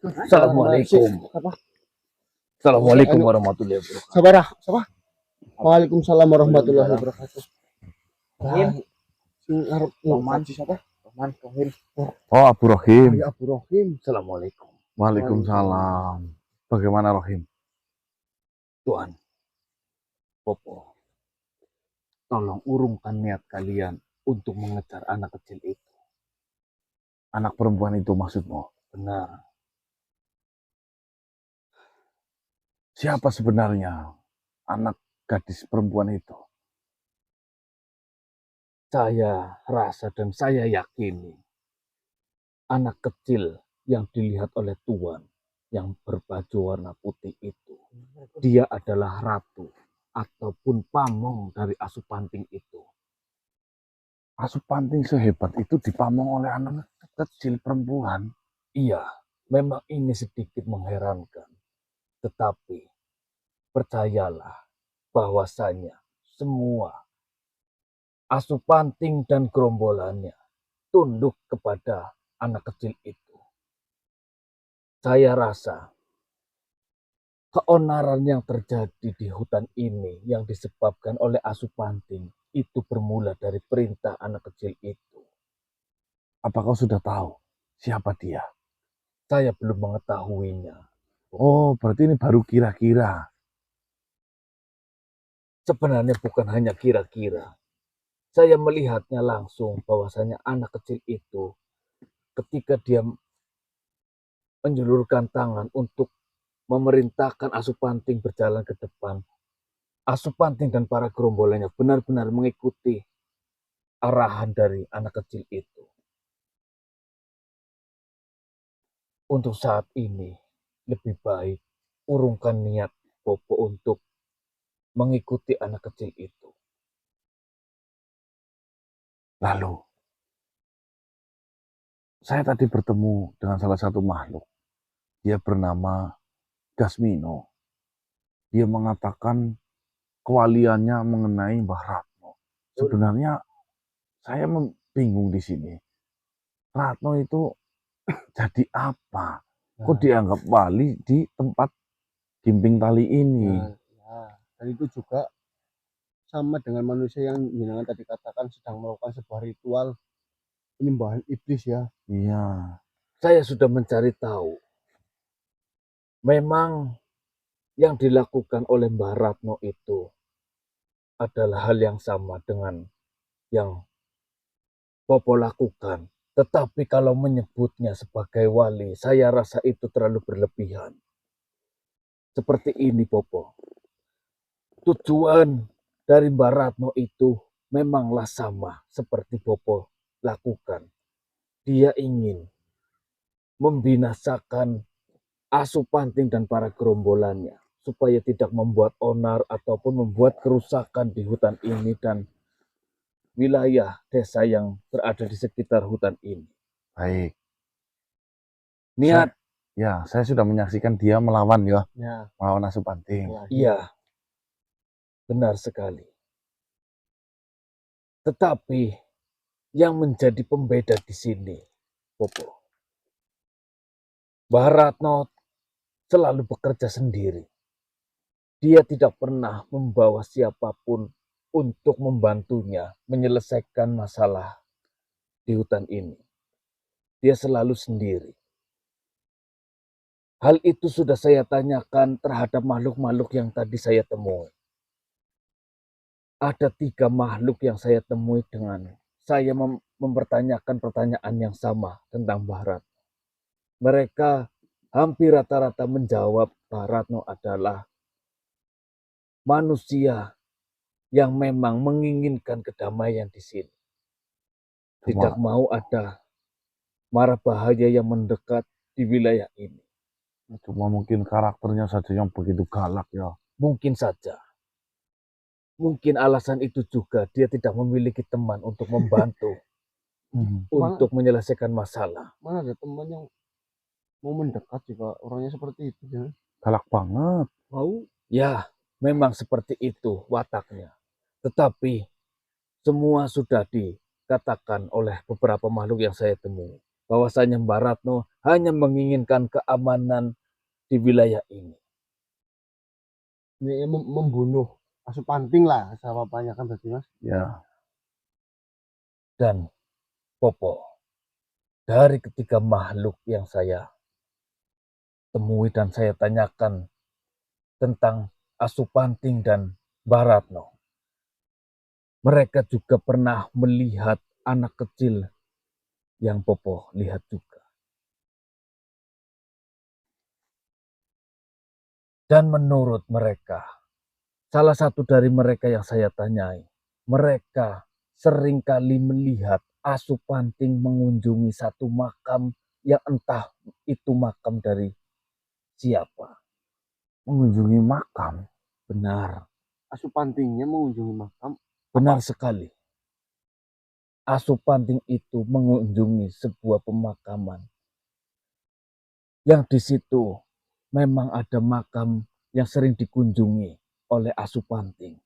Assalamualaikum. Assalamualaikum warahmatullahi wabarakatuh. Sabar. Waalaikumsalam warahmatullahi wabarakatuh. Ngarep ngaji siapa? Rahman Rohim. Oh, Abu Rohim. Abu Rohim. Assalamualaikum. Waalaikumsalam. Bagaimana Rohim? Tuhan, Popo, tolong urungkan niat kalian untuk mengejar anak kecil itu. Anak perempuan itu maksudmu? Benar. Siapa sebenarnya anak gadis perempuan itu? Saya rasa dan saya yakini anak kecil yang dilihat oleh Tuan yang berbaju warna putih itu, dia adalah ratu ataupun pamong dari Asupanting itu. Asupanting sehebat itu dipamong oleh anak kecil perempuan? Iya, memang ini sedikit mengherankan. Tetapi percayalah bahwasanya semua Asupanting dan gerombolannya tunduk kepada anak kecil itu. Saya rasa keonaran yang terjadi di hutan ini yang disebabkan oleh Asupanting itu bermula dari perintah anak kecil itu. Apa kau sudah tahu siapa dia? Saya belum mengetahuinya. Oh, berarti ini baru kira-kira. Sebenarnya bukan hanya kira-kira. Saya melihatnya langsung bahwasanya anak kecil itu ketika dia menjulurkan tangan untuk memerintahkan Asupanting berjalan ke depan, Asupanting dan para gerombolannya benar-benar mengikuti arahan dari anak kecil itu. Untuk saat ini, lebih baik urungkan niat Popo untuk mengikuti anak kecil itu. Lalu, saya tadi bertemu dengan salah satu makhluk. Dia bernama Gasmino. Dia mengatakan kewaliannya mengenai Mbah Ratno. Sebenarnya saya bingung di sini. Ratno itu jadi apa? Kok dianggap wali di tempat Gimping Tali ini? Dan itu juga sama dengan manusia yang jenengan tadi katakan sedang melakukan sebuah ritual penyembahan iblis ya. Iya. Saya sudah mencari tahu. Memang yang dilakukan oleh Mbah Ratno itu adalah hal yang sama dengan yang Popo lakukan. Tetapi kalau menyebutnya sebagai wali, saya rasa itu terlalu berlebihan. Seperti ini, Popo. Tujuan dari Mbah Ratno itu memanglah sama seperti Popo lakukan. Dia ingin membinasakan Asupanting dan para gerombolannya supaya tidak membuat onar ataupun membuat kerusakan di hutan ini dan wilayah desa yang berada di sekitar hutan ini. Baik. Niat. Saya sudah menyaksikan dia melawan ya. Melawan Asupanting. Iya. Benar sekali. Tetapi yang menjadi pembeda di sini, Popo, Mbah Ratno selalu bekerja sendiri. Dia tidak pernah membawa siapapun untuk membantunya menyelesaikan masalah di hutan ini. Dia selalu sendiri. Hal itu sudah saya tanyakan terhadap makhluk-makhluk yang tadi saya temui. Ada 3 makhluk yang saya temui dengan saya mempertanyakan pertanyaan yang sama tentang Mbah Ratno. Mereka hampir rata-rata menjawab Mbah Ratno adalah manusia yang memang menginginkan kedamaian di sini. Tidak mau ada mara bahaya yang mendekat di wilayah ini. Cuma mungkin karakternya saja yang begitu galak ya. Mungkin saja. Mungkin alasan itu juga dia tidak memiliki teman untuk membantu untuk menyelesaikan masalah. Mana ada teman yang mau mendekat jika orangnya seperti itu ya? Galak banget. Mau? Ya, memang seperti itu wataknya. Tetapi semua sudah dikatakan oleh beberapa makhluk yang saya temui. bahwasanya Mbak Ratno hanya menginginkan keamanan di wilayah ini. Ini membunuh Asupanting lah, sama papanya kan berarti Mas. Ya, Dan Popo, dari ketiga makhluk yang saya temui dan saya tanyakan tentang Asupanting dan Mbak Ratno, mereka juga pernah melihat anak kecil yang Popo lihat juga. Dan menurut mereka, salah satu dari mereka yang saya tanyai, mereka seringkali melihat Asupanting mengunjungi satu makam yang entah itu makam dari siapa. mengunjungi makam. Benar, Asupantingnya mengunjungi makam. benar sekali. Asupanting itu mengunjungi sebuah pemakaman yang di situ memang ada makam yang sering dikunjungi oleh Asupanting.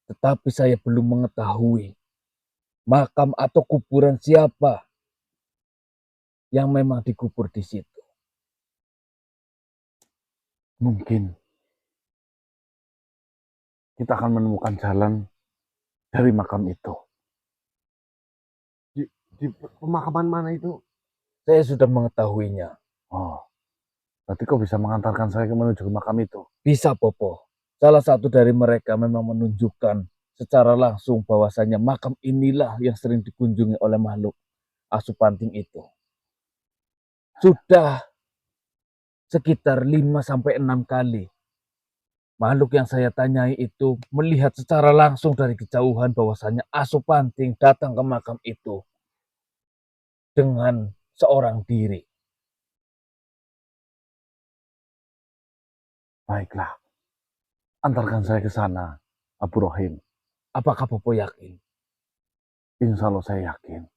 Tetapi saya belum mengetahui makam atau kuburan siapa yang memang dikubur di situ. Mungkin kita akan menemukan jalan dari makam itu. Di pemakaman mana itu? Saya sudah mengetahuinya. Oh, berarti kau bisa mengantarkan saya menuju ke makam itu. Bisa, Popo. Salah satu dari mereka memang menunjukkan secara langsung bahwasanya makam inilah yang sering dikunjungi oleh makhluk Asupanting itu. Sudah sekitar 5-6 kali makhluk yang saya tanyai itu melihat secara langsung dari kejauhan bahwasanya Asupanting datang ke makam itu dengan seorang diri. Baiklah, antarkan saya ke sana, Abu Rohim. Apakah Popo yakin? Insya Allah saya yakin.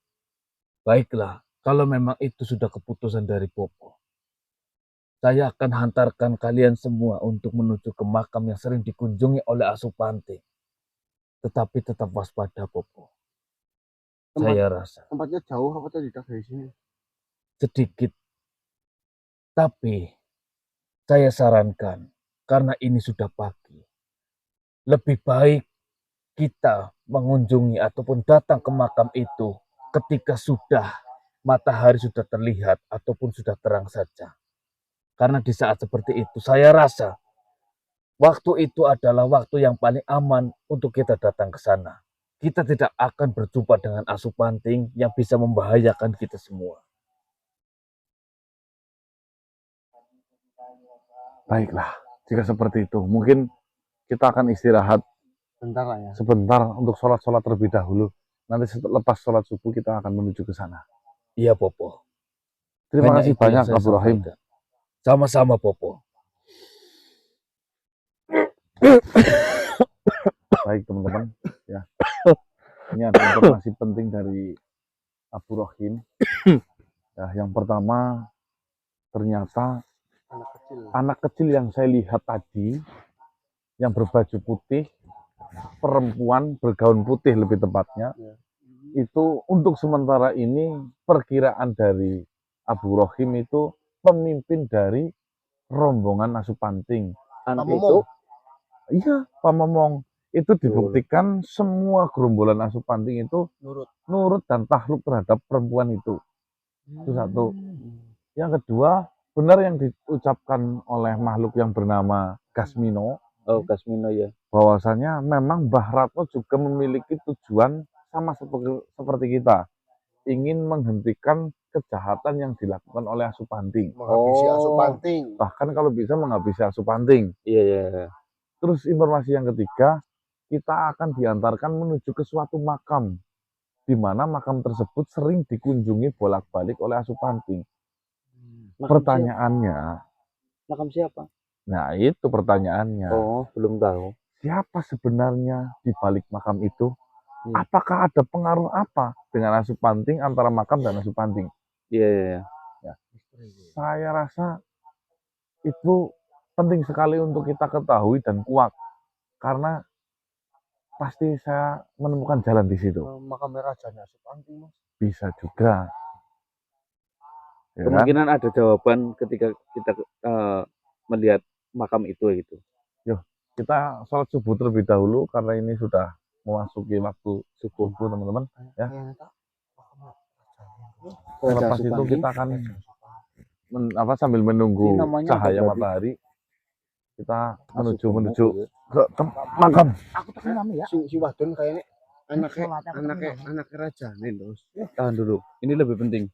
Baiklah, kalau memang itu sudah keputusan dari Popo, saya akan hantarkan kalian semua untuk menuju ke makam yang sering dikunjungi oleh Asupanting. Tetapi tetap waspada, Popo. Saya rasa Tempatnya jauh apa tidak dari sini? sedikit, tapi saya sarankan karena ini sudah pagi, lebih baik kita mengunjungi ataupun datang ke makam itu ketika sudah matahari sudah terlihat ataupun sudah terang saja. Karena di saat seperti itu saya rasa waktu itu adalah waktu yang paling aman untuk kita datang ke sana. Kita tidak akan berjumpa dengan Asupanting yang bisa membahayakan kita semua. Baiklah, jika seperti itu, mungkin kita akan istirahat Bentar lah ya. sebentar untuk sholat-sholat terlebih dahulu. Nanti lepas sholat subuh kita akan menuju ke sana. Iya, Popo. Terima Hanya kasih itu yang banyak, saya Abu Rohim. sampaikan. Sama-sama, Popo. Baik, teman-teman. Ya. Ini ada informasi penting dari Abu Rohim. Ya, yang pertama, ternyata anak kecil yang saya lihat tadi, yang berbaju putih, perempuan bergaun putih lebih tepatnya, itu untuk sementara ini perkiraan dari Abu Rohim itu pemimpin dari rombongan Asupanting. Anak Pak itu, Momong. Iya, Pak Momong. Itu dibuktikan semua gerombolan Asupanting itu nurut dan takluk terhadap perempuan itu. Itu satu. Yang kedua, benar yang diucapkan oleh makhluk yang bernama Gasmino, oh Kasmino ya. bahwasanya memang Mbah Ratno juga memiliki tujuan sama seperti kita, ingin menghentikan kejahatan yang dilakukan oleh Asupanting. Menghabisi Oh. Asupanting. Bahkan kalau bisa menghabisi Asupanting. Iya, iya. Terus informasi yang ketiga, kita akan diantarkan menuju ke suatu makam, di mana makam tersebut sering dikunjungi bolak-balik oleh Asupanting. Pertanyaannya, Makam siapa? nah itu pertanyaannya. Oh, belum tahu. Siapa sebenarnya di balik makam itu? Hmm. Apakah ada pengaruh apa dengan Asupanting antara makam dan Asupanting? Iya, iya. Ya. Saya rasa itu penting sekali untuk kita ketahui dan kuat, karena pasti saya menemukan jalan di situ. Makam Rajanya Asupanting, Mas. Bisa juga. Ya kan? Kemungkinan ada jawaban ketika kita melihat makam itu gitu. Kita sholat subuh terlebih dahulu karena ini sudah memasuki waktu subuh teman-teman. Ya. Selepas itu kita akan sambil menunggu Ini namanya cahaya apa berarti? matahari kita menuju Asuh ke tempat makam. Aku tekan mami ya. Si wadon kayaknya Sholat, aku anaknya raja nih terus. Tahan dulu. Ini lebih penting.